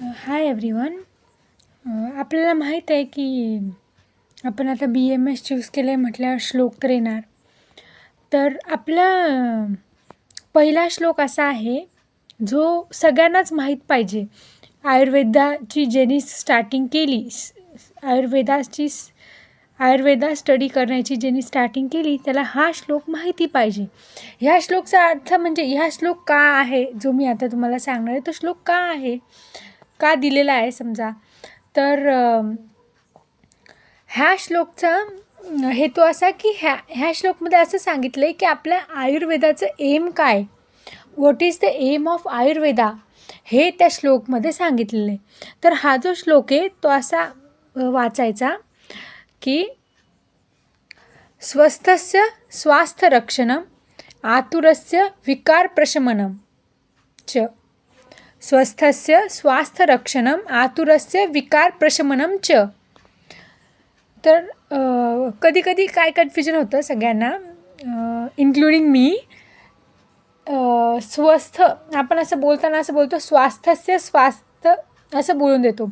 Hi everyone. आपल्याला माहीत आहे की आपण आता BMS चूज केलं आहे म्हटल्यावर श्लोक तर येणार. तर आपला पहिला श्लोक असा आहे जो सगळ्यांनाच माहीत पाहिजे. आयुर्वेदाची ज्यांनी स्टार्टिंग केली, आयुर्वेदा स्टडी करण्याची ज्यांनी स्टार्टिंग केली त्याला हा श्लोक माहिती पाहिजे. ह्या श्लोकचा अर्थ म्हणजे ह्या श्लोक का आहे जो मी आता तुम्हाला सांगणार आहे तो श्लोक का आहे, का दिलेला आहे समजा. तर ह्या श्लोकचा हेतू असा की ह्या श्लोकमध्ये असं सांगितलं आहे की आपल्या आयुर्वेदाचं एम काय, what is the aim of Ayurveda, हे त्या श्लोकमध्ये सांगितलेलं आहे. तर हा जो श्लोक आहे तो असा वाचायचा की स्वस्थस्य स्वास्थ्यरक्षणम आतुरस्य विकारप्रशमनम च. स्वस्थस्य स्वास्थ्यरक्षणम आतुरस्य विकारप्रशमनम च. तर कधी कधी काय कन्फ्युजन होतं सगळ्यांना, इन्क्लुडिंग मी. स्वस्थ आपण असं बोलताना असं बोलतो स्वास्थ्यस्य स्वास्थ्य असं बोलून देतो,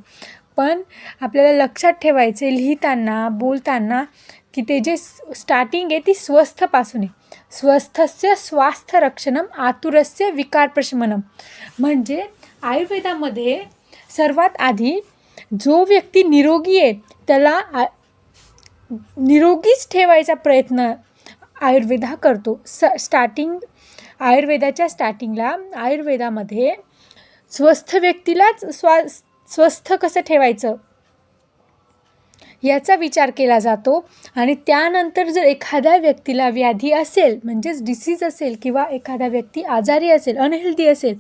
पण आपल्याला लक्षात ठेवायचे लिहिताना बोलताना की ते जे स्टार्टिंग आहे ती स्वस्थपासून आहे. स्वस्थस्य स्वास्थ्यरक्षणम आतुरस्य विकारप्रशमनम म्हणजे आयुर्वेदामध्ये सर्वात आधी जो व्यक्ती निरोगी आहे त्याला निरोगीच ठेवायचा प्रयत्न आयुर्वेद हा करतो. आयुर्वेदाच्या स्टार्टिंगला आयुर्वेदामध्ये स्वस्थ व्यक्तीलाच स्वस्थ कसं ठेवायचं याचा विचार केला जातो. आणि त्यानंतर जर एखाद्या व्यक्तीला व्याधी असेल म्हणजेच डिसीज असेल किंवा एखादा व्यक्ती आजारी असेल, अनहेल्दी असेल,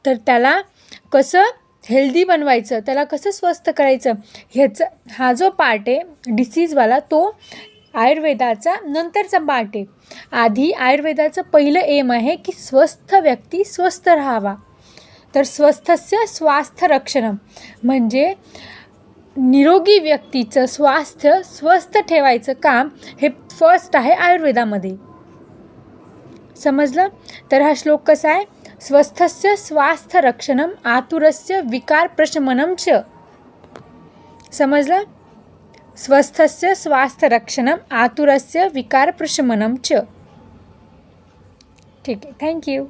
तर त्याला कसं हेल्दी बनवायचं, त्याला कसं स्वस्थ करायचं ह्याचा हा जो पार्ट आहे डिसीजवाला तो आयुर्वेदाचा नंतरचा पार्ट आहे. आधी आयुर्वेदाचं पहिलं एम आहे की स्वस्थ व्यक्ती स्वस्थ राहावा. तर स्वस्थस्य स्वास्थ्य रक्षणम म्हणजे निरोगी व्यक्तीचं स्वास्थ्य स्वस्थ ठेवायचं काम हे फर्स्ट आहे आयुर्वेदामध्ये. समजलं? तर हा श्लोक कसा आहे? स्वस्थस्य स्वास्थ्य रक्षणम आतुरस्य विकारप्रशमनम च. समजलं? स्वस्थस्य स्वास्थ्य रक्षणम आतुरस्य विकारप्रशमनम च. ठीक आहे, थँक्यू.